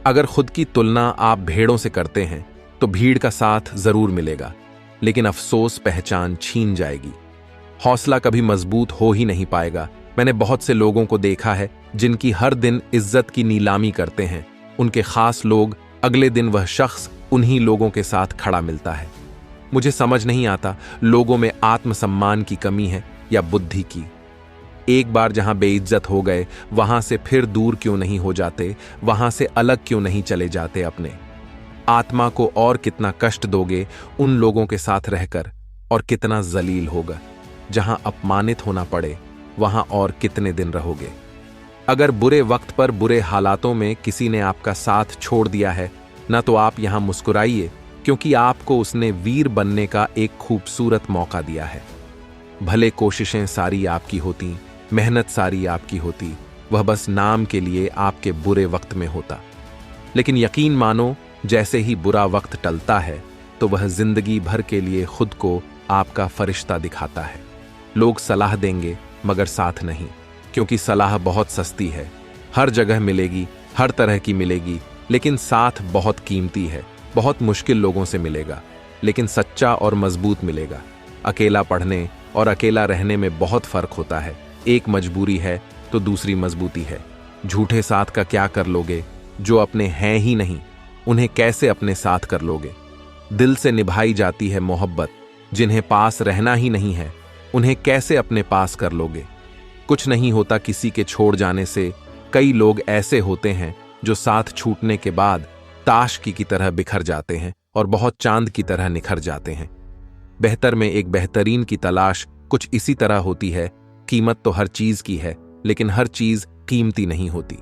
अगर खुद की तुलना आप भेड़ों से करते हैं तो भीड़ का साथ जरूर मिलेगा, लेकिन अफसोस पहचान छीन जाएगी। हौसला कभी मजबूत हो ही नहीं पाएगा। मैंने बहुत से लोगों को देखा है जिनकी हर दिन इज्जत की नीलामी करते हैं। उनके खास लोग, अगले दिन वह शख्स उन्हीं लोगों के साथ खड़ा मिलता है। मुझे समझ नहीं आता लोगों में आत्मसम्मान की कमी है या बुद्धि की। एक बार जहां बेइज्जत हो गए वहां से फिर दूर क्यों नहीं हो जाते, वहां से अलग क्यों नहीं चले जाते। अपने आत्मा को और कितना कष्ट दोगे उन लोगों के साथ रहकर, और कितना जलील होगा। जहां अपमानित होना पड़े वहां और कितने दिन रहोगे। अगर बुरे वक्त पर, बुरे हालातों में किसी ने आपका साथ छोड़ दिया है ना, तो आप यहां मुस्कुराइए, क्योंकि आपको उसने वीर बनने का एक खूबसूरत मौका दिया है। भले कोशिशें सारी आपकी होती, मेहनत सारी आपकी होती, वह बस नाम के लिए आपके बुरे वक्त में होता। लेकिन यकीन मानो, जैसे ही बुरा वक्त टलता है तो वह जिंदगी भर के लिए खुद को आपका फरिश्ता दिखाता है। लोग सलाह देंगे मगर साथ नहीं, क्योंकि सलाह बहुत सस्ती है, हर जगह मिलेगी, हर तरह की मिलेगी, लेकिन साथ बहुत कीमती है। बहुत मुश्किल लोगों से मिलेगा, लेकिन सच्चा और मजबूत मिलेगा। अकेला पढ़ने और अकेला रहने में बहुत फर्क होता है। एक मजबूरी है तो दूसरी मजबूती है। झूठे साथ का क्या कर लोगे? जो अपने हैं ही नहीं, उन्हें कैसे अपने साथ कर लोगे? दिल से निभाई जाती है मोहब्बत, जिन्हें पास रहना ही नहीं है, उन्हें कैसे अपने पास कर लोगे? कुछ नहीं होता किसी के छोड़ जाने से। कई लोग ऐसे होते हैं जो साथ छूटने के बाद ताश की तरह बिखर जाते हैं और बहुत चांद की तरह निखर जाते हैं। बेहतर में एक बेहतरीन की तलाश कुछ इसी तरह होती है। कीमत तो हर चीज की है, लेकिन हर चीज कीमती नहीं होती।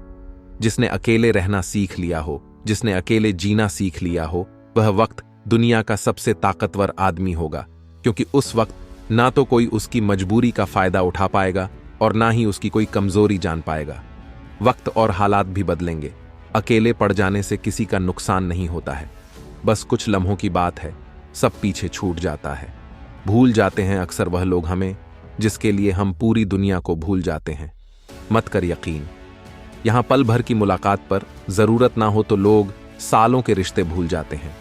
जिसने अकेले रहना सीख लिया हो, जिसने अकेले जीना सीख लिया हो, वह वक्त दुनिया का सबसे ताकतवर आदमी होगा, क्योंकि उस वक्त ना तो कोई उसकी मजबूरी का फायदा उठा पाएगा और ना ही उसकी कोई कमजोरी जान पाएगा। वक्त और हालात भी बदलेंगे। अकेले पड़ जाने से किसी का नुकसान नहीं होता है, बस कुछ लम्हों की बात है, सब पीछे छूट जाता है। भूल जाते हैं अक्सर वह लोग हमें, जिसके लिए हम पूरी दुनिया को भूल जाते हैं। मत कर यकीन, यहां पल भर की मुलाकात पर जरूरत ना हो तो लोग सालों के रिश्ते भूल जाते हैं।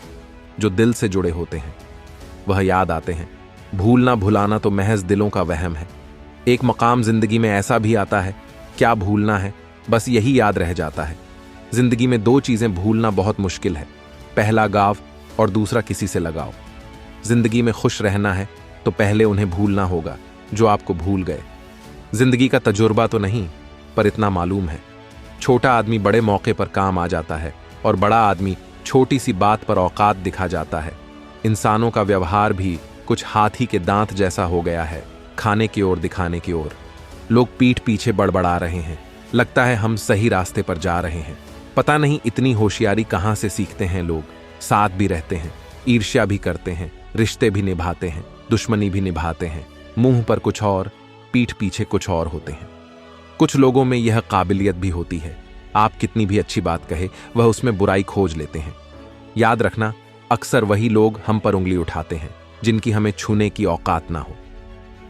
जो दिल से जुड़े होते हैं वह याद आते हैं। भूलना भुलाना तो महज दिलों का वहम है। एक मकाम जिंदगी में ऐसा भी आता है, क्या भूलना है, बस यही याद रह जाता है। जिंदगी में दो चीजें भूलना बहुत मुश्किल है, पहला गाव और दूसरा किसी से लगाव। जिंदगी में खुश रहना है तो पहले उन्हें भूलना होगा जो आपको भूल गए। जिंदगी का तजुर्बा तो नहीं, पर इतना मालूम है, छोटा आदमी बड़े मौके पर काम आ जाता है और बड़ा आदमी छोटी सी बात पर औकात दिखा जाता है। इंसानों का व्यवहार भी कुछ हाथी के दांत जैसा हो गया है, खाने की ओर दिखाने की ओर। लोग पीठ पीछे बड़बड़ा रहे हैं, लगता है हम सही रास्ते पर जा रहे हैं। पता नहीं इतनी होशियारी कहां से सीखते हैं लोग। साथ भी रहते हैं, ईर्ष्या भी करते हैं, रिश्ते भी निभाते हैं, दुश्मनी भी निभाते हैं। मुंह पर कुछ और, पीठ पीछे कुछ और होते हैं। कुछ लोगों में यह काबिलियत भी होती है, आप कितनी भी अच्छी बात कहे वह उसमें बुराई खोज लेते हैं। याद रखना, अक्सर वही लोग हम पर उंगली उठाते हैं जिनकी हमें छूने की औकात ना हो।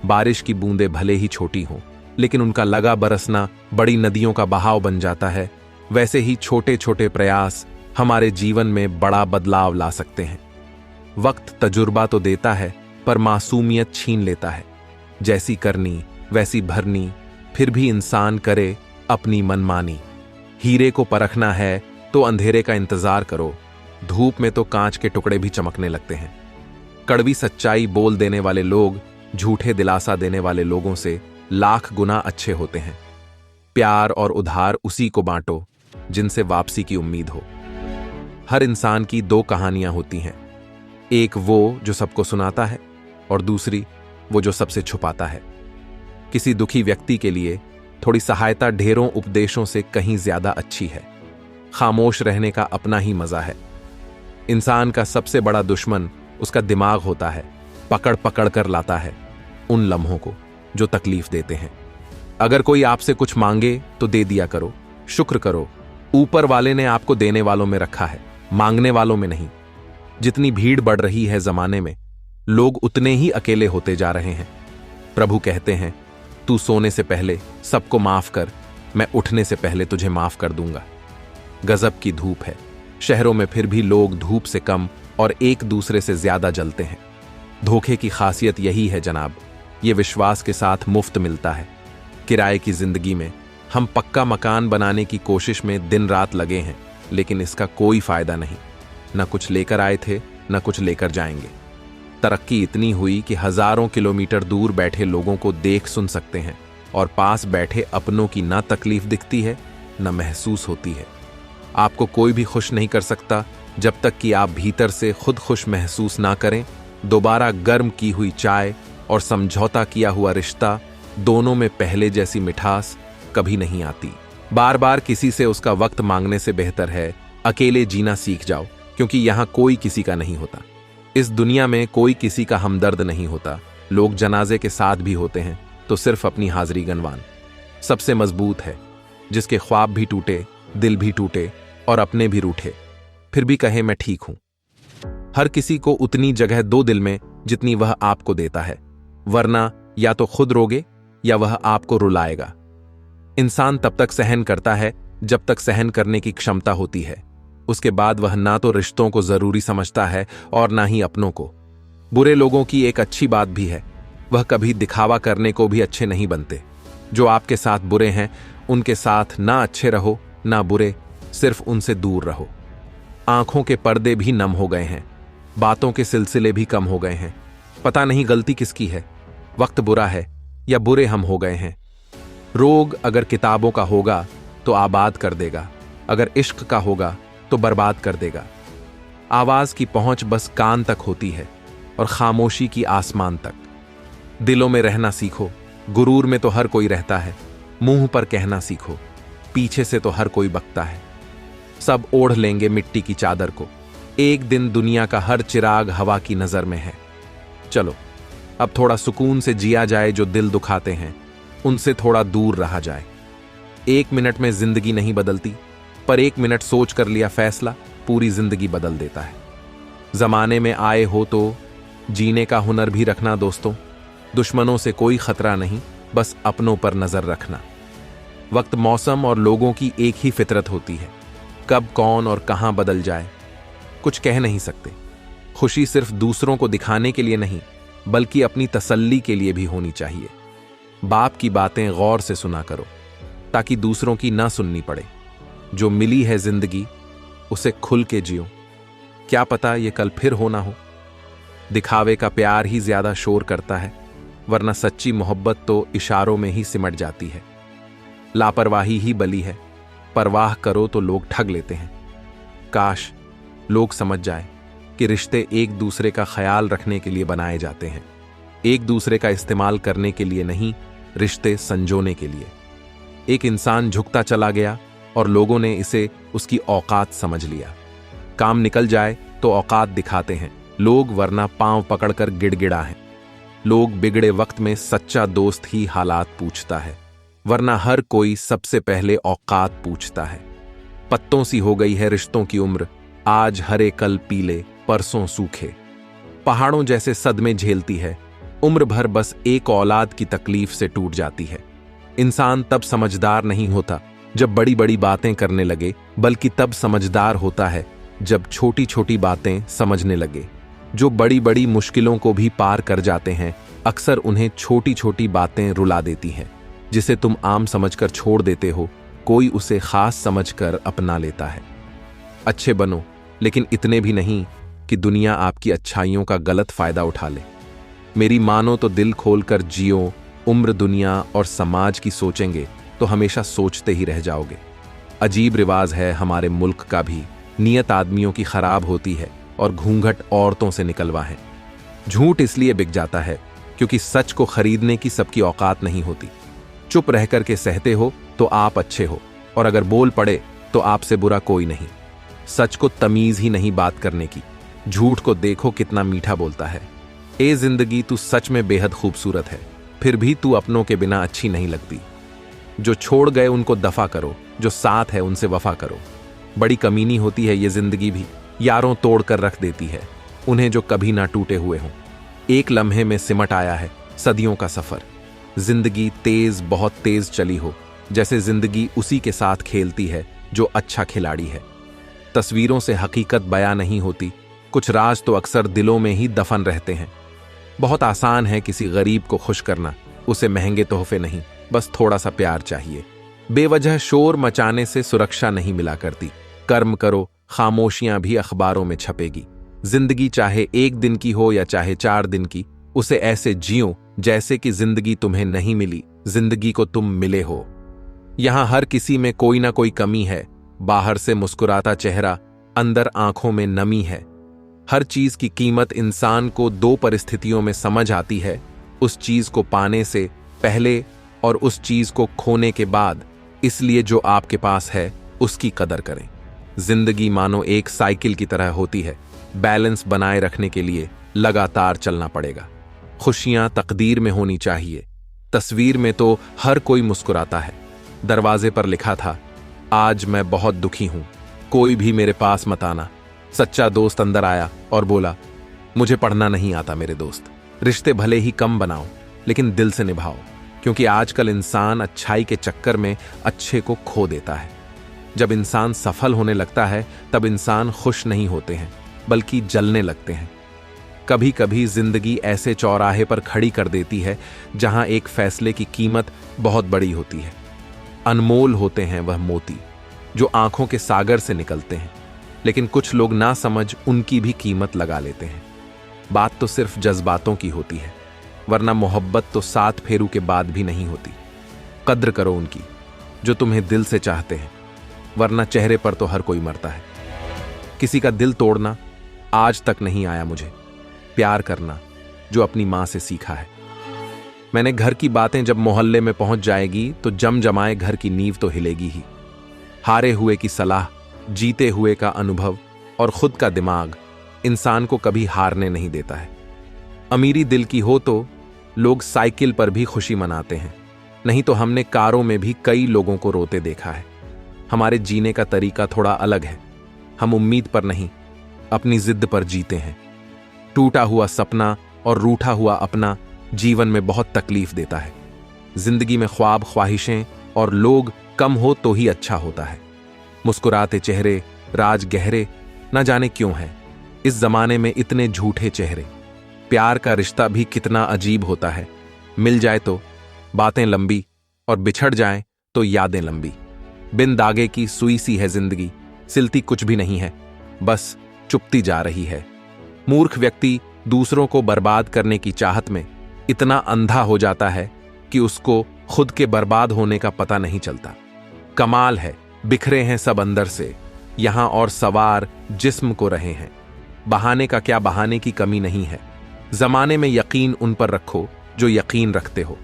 बारिश की बूंदें भले ही छोटी हों, लेकिन उनका लगा बरसना बड़ी नदियों का बहाव बन जाता है। वैसे ही छोटे छोटे प्रयास हमारे जीवन में बड़ा बदलाव ला सकते हैं। वक्त तजुर्बा तो देता है, पर मासूमियत छीन लेता है। जैसी करनी वैसी भरनी, फिर भी इंसान करे अपनी मनमानी। हीरे को परखना है तो अंधेरे का इंतजार करो, धूप में तो कांच के टुकड़े भी चमकने लगते हैं। कड़वी सच्चाई बोल देने वाले लोग झूठे दिलासा देने वाले लोगों से लाख गुना अच्छे होते हैं। प्यार और उधार उसी को बांटो जिनसे वापसी की उम्मीद हो। हर इंसान की दो कहानियां होती हैं, एक वो जो सबको सुनाता है और दूसरी वो जो सबसे छुपाता है। किसी दुखी व्यक्ति के लिए थोड़ी सहायता ढेरों उपदेशों से कहीं ज्यादा अच्छी है। खामोश रहने का अपना ही मजा है। इंसान का सबसे बड़ा दुश्मन उसका दिमाग होता है, पकड़ पकड़ कर लाता है उन लम्हों को जो तकलीफ देते हैं। अगर कोई आपसे कुछ मांगे तो दे दिया करो, शुक्र करो, ऊपर वाले ने आपको देने वालों में रखा है, मांगने वालों में नहीं। जितनी भीड़ बढ़ रही है जमाने में, लोग उतने ही अकेले होते जा रहे हैं। प्रभु कहते हैं, तू सोने से पहले सबको माफ कर, मैं उठने से पहले तुझे माफ कर दूंगा। गजब की धूप है। शहरों में फिर भी लोग धूप से कम और एक दूसरे से ज्यादा जलते हैं। धोखे की खासियत यही है जनाब, ये विश्वास के साथ मुफ्त मिलता है। किराए की जिंदगी में हम पक्का मकान बनाने की कोशिश में दिन रात लगे हैं, लेकिन इसका कोई फायदा नहीं। न कुछ लेकर आए थे, न कुछ लेकर जाएंगे। तरक्की इतनी हुई कि हजारों किलोमीटर दूर बैठे लोगों को देख सुन सकते हैं और पास बैठे अपनों की ना तकलीफ दिखती है न महसूस होती है। आपको कोई भी खुश नहीं कर सकता जब तक कि आप भीतर से खुद खुश महसूस ना करें। दोबारा गर्म की हुई चाय और समझौता किया हुआ रिश्ता, दोनों में पहले जैसी मिठास कभी नहीं आती। बार बार किसी से उसका वक्त मांगने से बेहतर है अकेले जीना सीख जाओ, क्योंकि यहां कोई किसी का नहीं होता। इस दुनिया में कोई किसी का हमदर्द नहीं होता। लोग जनाजे के साथ भी होते हैं तो सिर्फ अपनी हाजिरी गंवान। सबसे मजबूत है जिसके ख्वाब भी टूटे, दिल भी टूटे और अपने भी रूठे, फिर भी कहे मैं ठीक हूं। हर किसी को उतनी जगह दो दिल में जितनी वह आपको देता है, वरना या तो खुद रोगे या वह आपको रुलाएगा। इंसान तब तक सहन करता है जब तक सहन करने की क्षमता होती है। उसके बाद वह ना तो रिश्तों को जरूरी समझता है और ना ही अपनों को। बुरे लोगों की एक अच्छी बात भी है, वह कभी दिखावा करने को भी अच्छे नहीं बनते। जो आपके साथ बुरे हैं उनके साथ ना अच्छे रहो ना बुरे, सिर्फ उनसे दूर रहो। आंखों के पर्दे भी नम हो गए हैं, बातों के सिलसिले भी कम हो गए हैं। पता नहीं गलती किसकी है, वक्त बुरा है या बुरे हम हो गए हैं। रोग अगर किताबों का होगा तो आबाद कर देगा, अगर इश्क का होगा तो बर्बाद कर देगा। आवाज की पहुंच बस कान तक होती है और खामोशी की आसमान तक। दिलों में रहना सीखो, गुरूर में तो हर कोई रहता है। मुंह पर कहना सीखो, पीछे से तो हर कोई बकता है। सब ओढ़ लेंगे मिट्टी की चादर को, एक दिन दुनिया का हर चिराग हवा की नजर में है। चलो अब थोड़ा सुकून से जिया जाए, जो दिल दुखाते हैं उनसे थोड़ा दूर रहा जाए। 1 मिनट में जिंदगी नहीं बदलती, पर 1 मिनट सोच कर लिया फैसला पूरी जिंदगी बदल देता है। जमाने में आए हो तो जीने का हुनर भी रखना दोस्तों। दुश्मनों से कोई खतरा नहीं, बस अपनों पर नजर रखना। वक्त, मौसम और लोगों की एक ही फितरत होती है, कब कौन और कहां बदल जाए कुछ कह नहीं सकते। खुशी सिर्फ दूसरों को दिखाने के लिए नहीं, बल्कि अपनी तसल्ली के लिए भी होनी चाहिए। बाप की बातें गौर से सुना करो ताकि दूसरों की ना सुननी पड़े। जो मिली है जिंदगी उसे खुल के जियो, क्या पता ये कल फिर हो ना हो। दिखावे का प्यार ही ज्यादा शोर करता है, वरना सच्ची मोहब्बत तो इशारों में ही सिमट जाती है। लापरवाही ही बली है, परवाह करो तो लोग ठग लेते हैं। काश लोग समझ जाए कि रिश्ते एक दूसरे का ख्याल रखने के लिए बनाए जाते हैं, एक दूसरे का इस्तेमाल करने के लिए नहीं, रिश्ते संजोने के लिए। एक इंसान झुकता चला गया और लोगों ने इसे उसकी औकात समझ लिया। काम निकल जाए तो औकात दिखाते हैं लोग, वरना पांव पकड़कर गिड़गिड़ा है। लोग बिगड़े वक्त में सच्चा दोस्त ही हालात पूछता है, वरना हर कोई सबसे पहले औकात पूछता है। पत्तों सी हो गई है रिश्तों की उम्र, आज हरे कल पीले परसों सूखे। पहाड़ों जैसे सदमे झेलती है, उम्र भर बस एक औलाद की तकलीफ से टूट जाती है। इंसान तब समझदार नहीं होता जब बड़ी बड़ी बातें करने लगे, बल्कि तब समझदार होता है जब छोटी छोटी बातें समझने लगे। जो बड़ी बड़ी मुश्किलों को भी पार कर जाते हैं, अक्सर उन्हें छोटी छोटी बातें रुला देती हैं। जिसे तुम आम समझकर छोड़ देते हो, कोई उसे खास समझकर अपना लेता है। अच्छे बनो, लेकिन इतने भी नहीं कि दुनिया आपकी अच्छाइयों का गलत फायदा उठा ले। मेरी मानो तो दिल खोलकर जियो, उम्र दुनिया और समाज की सोचेंगे तो हमेशा सोचते ही रह जाओगे। अजीब रिवाज है हमारे मुल्क का भी, नियत आदमियों की खराब होती है और घूंघट औरतों से निकलवा है। झूठ इसलिए बिक जाता है क्योंकि सच को खरीदने की सबकी औकात नहीं होती। चुप रहकर के सहते हो तो आप अच्छे हो, और अगर बोल पड़े तो आपसे बुरा कोई नहीं। सच को तमीज ही नहीं बात करने की, झूठ को देखो कितना मीठा बोलता है। ए जिंदगी तू सच में बेहद खूबसूरत है, फिर भी तू अपनों के बिना अच्छी नहीं लगती। जो छोड़ गए उनको दफा करो, जो साथ है उनसे वफा करो। बड़ी कमीनी होती है ये जिंदगी भी, यारों तोड़ कर रख देती है उन्हें जो कभी ना टूटे हुए हों। एक लम्हे में सिमट आया है सदियों का सफर। जिंदगी तेज बहुत तेज चली हो, जैसे जिंदगी उसी के साथ खेलती है जो अच्छा खिलाड़ी है। तस्वीरों से हकीकत बयां नहीं होती, कुछ राज तो अक्सर दिलों में ही दफन रहते हैं। बहुत आसान है किसी गरीब को खुश करना, उसे महंगे तोहफे नहीं, बस थोड़ा सा प्यार चाहिए। बेवजह शोर मचाने से सुरक्षा नहीं मिला करती। कर्म करो, खामोशियां भी अखबारों में छपेगी। जिंदगी चाहे 1 दिन की हो या चाहे 4 दिन की, उसे ऐसे जियो जैसे कि जिंदगी तुम्हें नहीं मिली, जिंदगी को तुम मिले हो। यहां हर किसी में कोई ना कोई कमी है। बाहर से मुस्कुराता चेहरा, अंदर आंखों में नमी है। हर चीज की कीमत इंसान को 2 परिस्थितियों में समझ आती है, उस चीज को पाने से पहले और उस चीज को खोने के बाद। इसलिए जो आपके पास है उसकी कदर करें। जिंदगी मानो एक साइकिल की तरह होती है, बैलेंस बनाए रखने के लिए लगातार चलना पड़ेगा। खुशियां तकदीर में होनी चाहिए। तस्वीर में तो हर कोई मुस्कुराता है। दरवाजे पर लिखा था, आज मैं बहुत दुखी हूं, कोई भी मेरे पास मत आना। सच्चा दोस्त अंदर आया और बोला, मुझे पढ़ना नहीं आता मेरे दोस्त। रिश्ते भले ही कम बनाओ लेकिन दिल से निभाओ, क्योंकि आजकल इंसान अच्छाई के चक्कर में अच्छे को खो देता है। जब इंसान सफल होने लगता है तब इंसान खुश नहीं होते हैं, बल्कि जलने लगते हैं। कभी कभी जिंदगी ऐसे चौराहे पर खड़ी कर देती है जहां एक फैसले की कीमत बहुत बड़ी होती है। अनमोल होते हैं वह मोती जो आंखों के सागर से निकलते हैं, लेकिन कुछ लोग ना समझ उनकी भी कीमत लगा लेते हैं। बात तो सिर्फ जज्बातों की होती है, वरना मोहब्बत तो 7 फेरू के बाद भी नहीं होती। कद्र करो उनकी जो तुम्हें दिल से चाहते हैं, वरना चेहरे पर तो हर कोई मरता है। किसी का दिल तोड़ना आज तक नहीं आया मुझे, प्यार करना जो अपनी मां से सीखा है। मैंने घर की बातें जब मोहल्ले में पहुंच जाएगी तो जमाए घर की नींव तो हिलेगी ही। हारे हुए की सलाह, जीते हुए का अनुभव और खुद का दिमाग इंसान को कभी हारने नहीं देता है। अमीरी दिल की हो तो लोग साइकिल पर भी खुशी मनाते हैं, नहीं तो हमने कारों में भी कई लोगों को रोते देखा है। हमारे जीने का तरीका थोड़ा अलग है। हम उम्मीद पर नहीं, अपनी जिद पर जीते हैं। टूटा हुआ सपना और रूठा हुआ अपना जीवन में बहुत तकलीफ देता है। जिंदगी में ख्वाब, ख्वाहिशें और लोग कम हो तो ही अच्छा होता है। मुस्कुराते चेहरे, राज गहरे, न जाने क्यों है इस जमाने में इतने झूठे चेहरे। प्यार का रिश्ता भी कितना अजीब होता है। मिल जाए तो बातें लंबी और बिछड़ जाएं तो यादें लंबी। बिन दागे की सुई सी है जिंदगी, सिलती कुछ भी नहीं है, बस चुपती जा रही है। मूर्ख व्यक्ति दूसरों को बर्बाद करने की चाहत में इतना अंधा हो जाता है कि उसको खुद के बर्बाद होने का पता नहीं चलता। कमाल है, बिखरे हैं सब अंदर से, यहां और सवार जिस्म को रहे हैं। बहाने का क्या, बहाने की कमी नहीं है। जमाने में यकीन उन पर रखो जो यकीन रखते हो।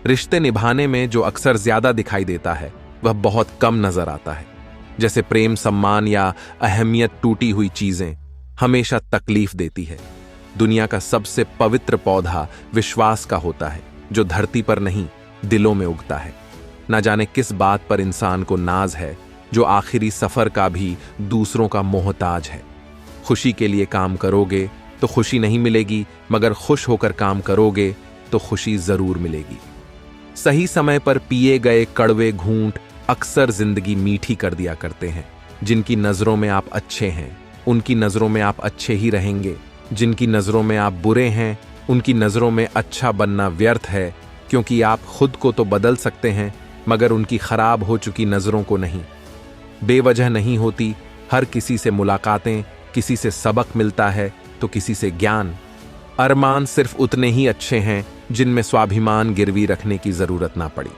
रिश्ते निभाने में जो अक्सर ज्यादा दिखाई देता है वह बहुत कम नजर आता है। जैसे प्रेम, सम्मान या अहमियत, टूटी हुई चीजें हमेशा तकलीफ देती है। दुनिया का सबसे पवित्र पौधा विश्वास का होता है, जो धरती पर नहीं दिलों में उगता है। ना जाने किस बात पर इंसान को नाज है, जो आखिरी सफर का भी दूसरों का मोहताज है। खुशी के लिए काम करोगे तो खुशी नहीं मिलेगी, मगर खुश होकर काम करोगे तो खुशी जरूर मिलेगी। सही समय पर पिए गए कड़वे घूंट अक्सर जिंदगी मीठी कर दिया करते हैं। जिनकी नजरों में आप अच्छे हैं, उनकी नजरों में आप अच्छे ही रहेंगे। जिनकी नजरों में आप बुरे हैं, उनकी नजरों में अच्छा बनना व्यर्थ है, क्योंकि आप खुद को तो बदल सकते हैं, मगर उनकी खराब हो चुकी नजरों को नहीं। बेवजह नहीं होती हर किसी से मुलाकातें, किसी से सबक मिलता है तो किसी से ज्ञान। अरमान सिर्फ उतने ही अच्छे हैं जिनमें स्वाभिमान गिरवी रखने की जरूरत ना पड़ी।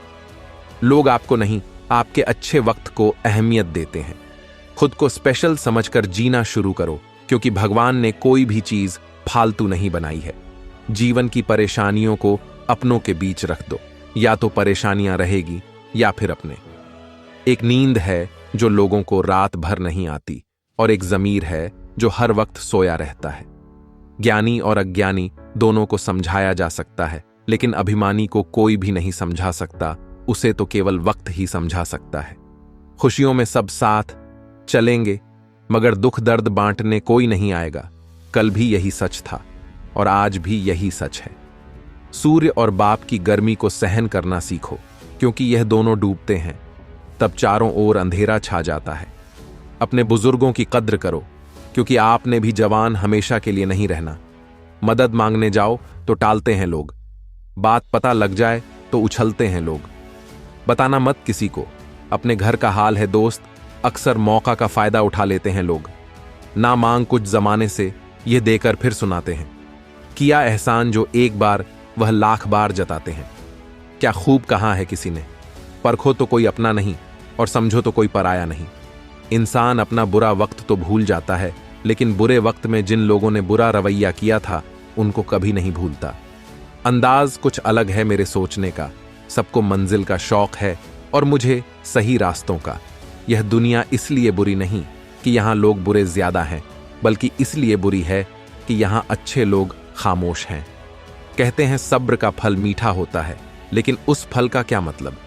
लोग आपको नहीं, आपके अच्छे वक्त को अहमियत देते हैं। खुद को स्पेशल समझकर जीना शुरू करो, क्योंकि भगवान ने कोई भी चीज फालतू नहीं बनाई है। जीवन की परेशानियों को अपनों के बीच रख दो, या तो परेशानियां रहेगी या फिर अपने। एक नींद है जो लोगों को रात भर नहीं आती, और एक जमीर है जो हर वक्त सोया रहता है। ज्ञानी और अज्ञानी दोनों को समझाया जा सकता है, लेकिन अभिमानी को कोई भी नहीं समझा सकता, उसे तो केवल वक्त ही समझा सकता है। खुशियों में सब साथ चलेंगे, मगर दुख दर्द बांटने कोई नहीं आएगा। कल भी यही सच था और आज भी यही सच है। सूर्य और बाप की गर्मी को सहन करना सीखो, क्योंकि यह दोनों डूबते हैं। तब चारों ओर अंधेरा छा जाता है। अपने बुजुर्गों की कद्र करो, क्योंकि आपने भी जवान हमेशा के लिए नहीं रहना। मदद मांगने जाओ तो टालते हैं लोग, बात पता लग जाए तो उछलते हैं लोग। बताना मत किसी को, अपने घर का हाल है दोस्त, अक्सर मौका का फायदा उठा लेते हैं लोग। ना मांग कुछ जमाने से, यह देकर फिर सुनाते हैं। किया एहसान जो एक बार वह लाख बार जताते हैं। क्या खूब कहा है किसी ने, परखो तो कोई अपना नहीं और समझो तो कोई पराया नहीं। इंसान अपना बुरा वक्त तो भूल जाता है, लेकिन बुरे वक्त में जिन लोगों ने बुरा रवैया किया था उनको कभी नहीं भूलता। अंदाज कुछ अलग है मेरे सोचने का, सबको मंजिल का शौक है और मुझे सही रास्तों का। यह दुनिया इसलिए बुरी नहीं कि यहां लोग बुरे ज्यादा हैं, बल्कि इसलिए बुरी है कि यहां अच्छे लोग खामोश हैं। कहते हैं सब्र का फल मीठा होता है, लेकिन उस फल का क्या मतलब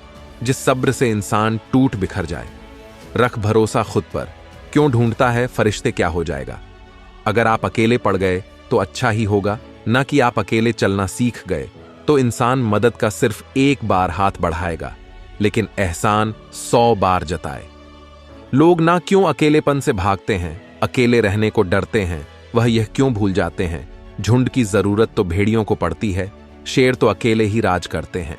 जिस सब्र से इंसान टूट बिखर जाए। रख भरोसा खुद पर, क्यों ढूंढता है फरिश्ते क्या हो जाएगा। अगर आप अकेले पड़ गए तो अच्छा ही होगा, न कि आप अकेले चलना सीख गए। तो इंसान मदद का सिर्फ एक बार हाथ बढ़ाएगा, लेकिन एहसान 100 बार जताए। लोग ना क्यों अकेलेपन से भागते हैं, अकेले रहने को डरते हैं, वह यह क्यों भूल जाते हैं झुंड की जरूरत तो भेड़ियों को पड़ती है, शेर तो अकेले ही राज करते हैं।